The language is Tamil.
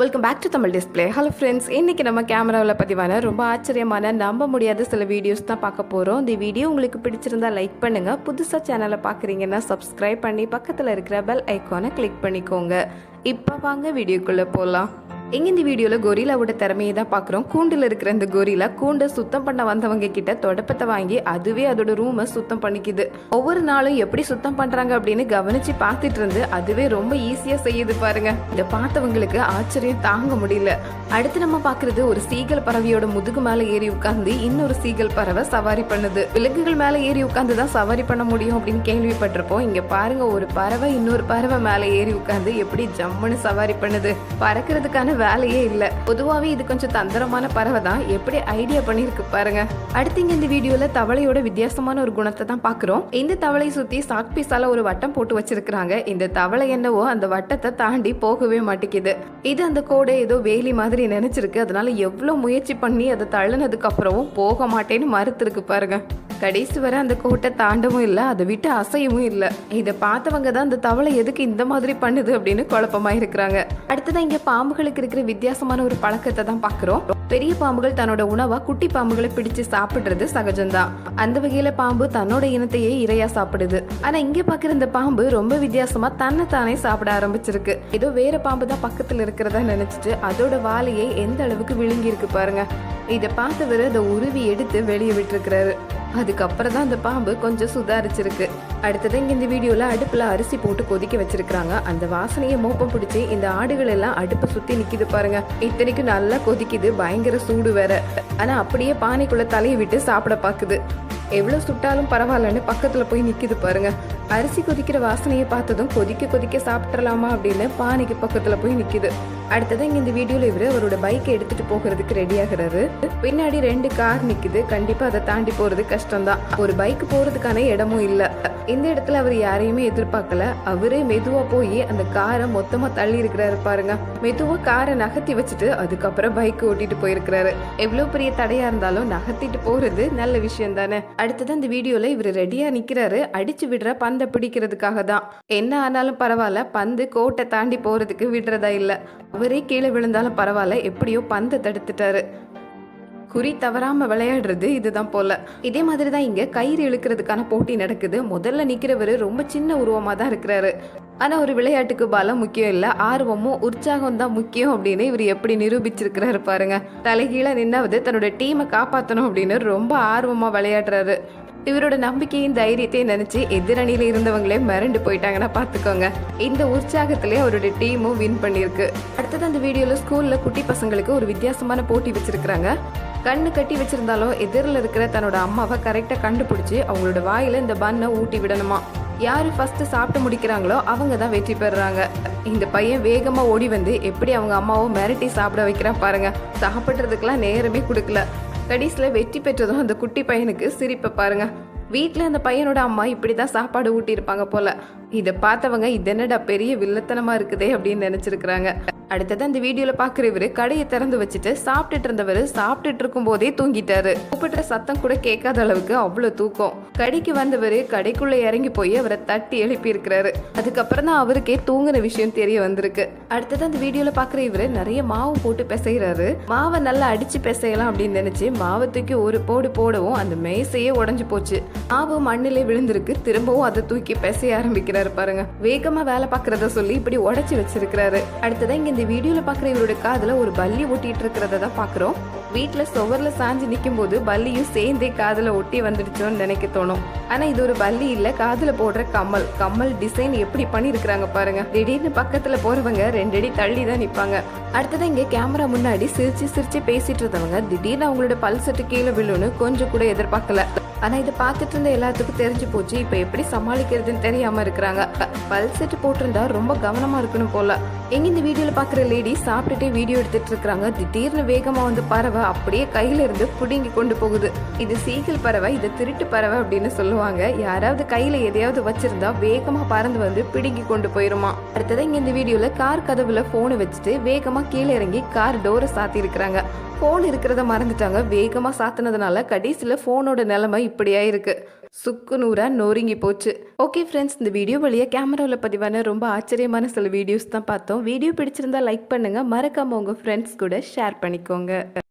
Welcome back to Tamil display. Hello friends, இன்றைக்கி நம்ம கேமராவில் பதிவான ரொம்ப ஆச்சரியமான நம்ப முடியாத சில வீடியோஸ் தான் பார்க்க போகிறோம். இந்த வீடியோ உங்களுக்கு பிடிச்சிருந்தா லைக் பண்ணுங்கள். புதுசாக சேனலை பார்க்குறீங்கன்னா சப்ஸ்கிரைப் பண்ணி பக்கத்தில் இருக்கிற பெல் ஐக்கானை கிளிக் பண்ணிக்கோங்க. இப்போ வாங்க வீடியோக்குள்ளே போகலாம். எங்க இந்த வீடியோவில் கொரிலாவோட திறமையை தான் பார்க்குறோம். கூண்டில் இருக்கிற இந்த கொரிலா கூண்டை சுத்தம் பண்ண வந்தவங்க கிட்ட தொடப்பத்தை வாங்கி அதுவே அதோட ரூமை சுத்தம் பண்ணிக்குது. ஒவ்வொரு நாளும் எப்படி சுத்தம் பண்றாங்க அப்படின்னு கவனிச்சு பார்த்துட்டு இருந்து அதுவே ரொம்ப ஈஸியா செய்யுது பாருங்க. இதை பார்த்தவங்களுக்கு ஆச்சரியம் தாங்க முடியல. அடுத்து நம்ம பார்க்கறது ஒரு சீகல் பறவையோட முதுகு மேல ஏறி உட்கார்ந்து இன்னொரு சீகல் பறவை சவாரி பண்ணுது. விலங்குகள் மேல ஏறி உட்கார்ந்து தான் சவாரி பண்ண முடியும் அப்படின்னு கேள்விப்பட்டிருப்போம். இங்க பாருங்க, ஒரு பறவை இன்னொரு பறவை மேல ஏறி உட்கார்ந்து எப்படி ஜம்முன்னு சவாரி பண்ணுது. பறக்கிறதுக்கான வேலையே இல்ல. பொதுவாவே இது கொஞ்சம் தந்திரமான பறவை தான். எப்படி ஐடியா பண்ணிருக்கு பாருங்க. அடுத்து இங்க இந்த வீடியோல தவளையோட வித்தியாசமான ஒரு குணத்தை தான் பாக்குறோம். இந்த தவளை சுத்தி சாக் பீஸால ஒரு வட்டம் போட்டு வச்சிருக்காங்க. இந்த தவளை என்னவோ அந்த வட்டத்தை தாண்டி போகவே மாட்டேங்குது. இது அந்த கோடை ஏதோ வேலி மாதிரி நினைச்சிருக்கு. அதனால எவ்வளவு முயற்சி பண்ணி அதை தள்ளினதுக்கு அப்புறமும் போக மாட்டேன்னு மறுத்திருக்கு பாருங்க. கடைசி வரை அந்த கோட்டை தாண்டவும் இல்லை, அதை விட்டு அசையவும் இல்லை. இதை பார்த்தவங்க தான் இந்த தவளை எதுக்கு இந்த மாதிரி பண்ணுது அப்படின்னு குழப்பமா இருக்கிறாங்க. அடுத்ததான் இங்க பாம்புகளுக்கு இருக்கிற வித்தியாசமான ஒரு பழக்கத்தை தான் பாக்குறோம். பெரிய பாம்புகள் தன்னோட உணவா குட்டி பாம்புகளை பிடிச்சு சாப்பிடுறது சகஜம்தான். அந்த வகையில பாம்பு தன்னோட இனத்தையே இரையா சாப்பிடுது. ஆனா இங்க பாக்குற இந்த பாம்பு ரொம்ப வித்தியாசமா தன்னை தானே சாப்பிட ஆரம்பிச்சிருக்கு. ஏதோ வேற பாம்பு தான் பக்கத்துல இருக்கிறதா நினைச்சிட்டு அதோட வாலையை எந்த அளவுக்கு விழுங்கி இருக்கு பாருங்க. இதை பார்த்தவரு அதை உருவி எடுத்து வெளியே விட்டுருக்கிறாரு. அதுக்கப்புறம் தான் அந்த பாம்பு கொஞ்சம் சுதாரிச்சிருக்கு. அடுத்தது இங்க இந்த வீடியோல அடுப்புல அரிசி போட்டு கொதிக்க வச்சிருக்காங்க. அந்த வாசனையை மோப்பம் பிடிச்சி இந்த ஆடுகள் எல்லாம் அடுப்பை சுத்தி நிக்குது பாருங்க. இத்தனைக்கும் நல்லா கொதிக்குது, பயங்கர சூடு வேற. ஆனா அப்படியே பானைக்குள்ள தலையை விட்டு சாப்பிட பாக்குது. எவ்வளவு சுட்டாலும் பரவாயில்லன்னு பக்கத்துல போய் நிக்குது பாருங்க. அரிசி கொதிக்கிற வாசனையை பார்த்ததும் கொதிக்க கொதிக்க சாப்பிட்றலாமா அப்படின்னு பானைக்கு பக்கத்துல போய் நிக்குது. அடுத்தது இங்க இந்த வீடியோல இவரு அவரோட பைக்கை எடுத்துட்டு போகிறதுக்கு ரெடி ஆகுறாரு. பின்னாடி 2 கார் நிக்குது. கண்டிப்பா அதை தாண்டி போறது கஷ்டம்தான். ஒரு பைக் போறதுக்கான இடமும் இல்ல. இந்த இடத்துல அவர் யாரையுமே எதிர்பார்க்கல. அவரே மெதுவா போய் அந்த காரை மொத்தமா தள்ளி இருக்கிறாரு பாருங்க. மெதுவா காரை நகர்த்தி வச்சுட்டு அதுக்கப்புறம் பைக் ஓட்டிட்டு போயிருக்கிறாரு. எவ்வளவு பெரிய தடையா இருந்தாலும் நகர்த்திட்டு போறது நல்ல விஷயம் தானே. அடுத்தது இந்த வீடியோல இவர் ரெடியா நிக்கிறாரு. அடிச்சு விடுற பந்தை பிடிக்கிறதுக்காக தான். என்ன ஆனாலும் பரவாயில்ல, பந்து கோட்டை தாண்டி போறதுக்கு விடுறதா இல்ல. அவரே கீழே விழுந்தாலும் பரவாயில்ல, எப்படியோ பந்தை தடுத்துட்டாரு. குறி தவறாம விளையாடுறது இதுதான் போல. இதே மாதிரிதான் இங்க கயிறு இழுக்கிறதுக்கான போட்டி நடக்குது. முதல்ல நிக்கிறவரு ரொம்ப சின்ன உருவமா தான் இருக்கிறாரு. ஆனா ஒரு விளையாட்டுக்கு பலம் முக்கியம் இல்ல, ஆர்வமும் உற்சாகம் தான் முக்கியம் அப்படின்னு இவர் எப்படி நிரூபிச்சிருக்கிறாரு பாருங்க. தலைகீழ நின்னாவது தன்னோட டீமை காப்பாற்றணும் அப்படின்னு ரொம்ப ஆர்வமா விளையாடுறாரு. இவரோட நம்பிக்கையும் தைரியத்தையும் நினைச்சு எதிரணியில இருந்தவங்களே மிரண்டு போயிட்டாங்கன்னா பாத்துக்கோங்க. இந்த உற்சாகத்திலே அவரோட டீமும் வின் பண்ணிருக்கு. அடுத்தது அந்த வீடியோல ஸ்கூல்ல குட்டி பசங்களுக்கு ஒரு வித்தியாசமான போட்டி வச்சிருக்காங்க. கண்ணு கட்டி வச்சிருந்தாலும் எதிரில் இருக்கிற தன்னோட அம்மாவை கரெக்டா கண்டுபிடிச்சு அவங்களோட வாயில இந்த பன்னை ஊட்டி விடணுமா. யாரு ஃபர்ஸ்ட் சாப்பிட்டு முடிக்கிறாங்களோ அவங்க தான் வெற்றி பெறுறாங்க. இந்த பையன் வேகமா ஓடி வந்து எப்படி அவங்க அம்மாவை மிரட்டி சாப்பிட வைக்கிறான் பாருங்க. சாப்பிட்றதுக்கெல்லாம் நேரமே கொடுக்கல. கடைசியில வெற்றி பெற்றதும் அந்த குட்டி பையனுக்கு சிரிப்பை பாருங்க. வீட்டுல அந்த பையனோட அம்மா இப்படிதான் சாப்பாடு ஊட்டி இருப்பாங்க போல. இதை பார்த்தவங்க இது என்னடா பெரிய வில்லத்தனமா இருக்குதே அப்படின்னு நினைச்சிருக்கிறாங்க. அடுத்தது அந்த வீடியோல பாக்குற இவரு கடையை திறந்து வச்சுட்டு சாப்பிட்டுட்டு இருந்தவரு சாப்பிட்டுட்டு இருக்கும் போதே தூங்கிட்டாரு. கூப்பிடுற சத்தம் கூட கேட்காத அளவுக்கு அவ்வளவு தூக்கம். கடைக்கு வந்தவரு கடைக்குள்ள இறங்கி போய் அவரை தட்டி எழுப்பி இருக்கிறாரு. அதுக்கப்புறம் தான் அவருக்கே தூங்குன விஷயம் தெரிய வந்திருக்கு. அடுத்தது அந்த வீடியோல பாக்குற இவரு நிறைய மாவு போட்டு பிசைகிறாரு. மாவை நல்லா அடிச்சு பிசையலாம் அப்படின்னு நினைச்சு மாவை தூக்கி ஒரு போடு போடவும் அந்த மேசையே உடஞ்சு போச்சு. மாவு மண்ணிலே விழுந்திருக்கு. திரும்பவும் அதை தூக்கி பிசைய ஆரம்பிக்கிறாரு பாருங்க. வேகமா வேலை பாக்குறத சொல்லி இப்படி உடைச்சு வச்சிருக்கிறாரு. அடுத்ததான் இங்க இந்த வீடியோல பாக்குற இவரோட காதுல ஒரு பல்லி ஒட்டிட்டு இருக்கிறத தான் பாக்குறோம். வீட்டுல சுவர்ல சாஞ்சு நிக்கும் போது பல்லியும் சேர்ந்தே காதுல ஒட்டி வந்துடுச்சோன்னு நினைக்க தோணும். ஆனா இது ஒரு பல்லி இல்ல, காதுல போடுற கம்மல். கம்மல் டிசைன் எப்படி பண்ணி இருக்கிறாங்க பாருங்க. திடீர்னு பக்கத்துல போறவங்க 2 அடி தள்ளி தான் நிப்பாங்க. அடுத்ததான் இங்க கேமரா முன்னாடி சிரிச்சு சிரிச்சு பேசிட்டு இருந்தவங்க திடீர்னு அவங்களோட பல்செட்டு கீழே விழுன்னு கொஞ்சம் கூட எதிர்பார்க்கல. ஆனா இதை பார்த்துட்டு இருந்த எல்லாத்துக்கும் தெரிஞ்சு போச்சு. இப்ப எப்படி சமாளிக்கிறதுன்னு தெரியாம இருக்கிறாங்க. பல்செட்டு போட்டிருந்தா ரொம்ப கவனமா இருக்கணும் போல. எங்க இந்த வீடியோல பாக்குற லேடி சாப்பிட்டுட்டே வீடியோ எடுத்துட்டு இருக்காங்க. திடீர்னு வேகமா வந்து பறவை பறவை அப்படியே கையில இருந்து புடுங்கி கொண்டு போகுது. இது சீகிள் பறவை, இது திருட்டு பறவை அப்படின்னு சொல்லுவாங்க. யாராவது கையில எதையாவது வச்சிருந்தா வேகமா பறந்து வந்து பிடுங்கி கொண்டு போயிருமா. அடுத்தது இங்க இந்த வீடியோல கார் கதவுல போனை வச்சுட்டு வேகமா கீழே இறங்கி கார் டோரை சாத்தி இருக்கிறாங்க. போன் இருக்கிறத மறந்துட்டாங்க. வேகமா சாத்தினதுனால கடைசியில போனோட நிலைமை இப்படியா இருக்கு. சுக்கு நூறா நொறுங்கி போச்சு. ஓகே ஃப்ரெண்ட்ஸ், இந்த வீடியோ வழியா கேமராவில் பதிவான ரொம்ப ஆச்சரியமான சில வீடியோஸ் தான் பார்த்தோம். வீடியோ பிடிச்சிருந்தா லைக் பண்ணுங்க, மறக்காம உங்க ஃப்ரெண்ட்ஸ் கூட ஷேர் பண்ணிக்கோங்க.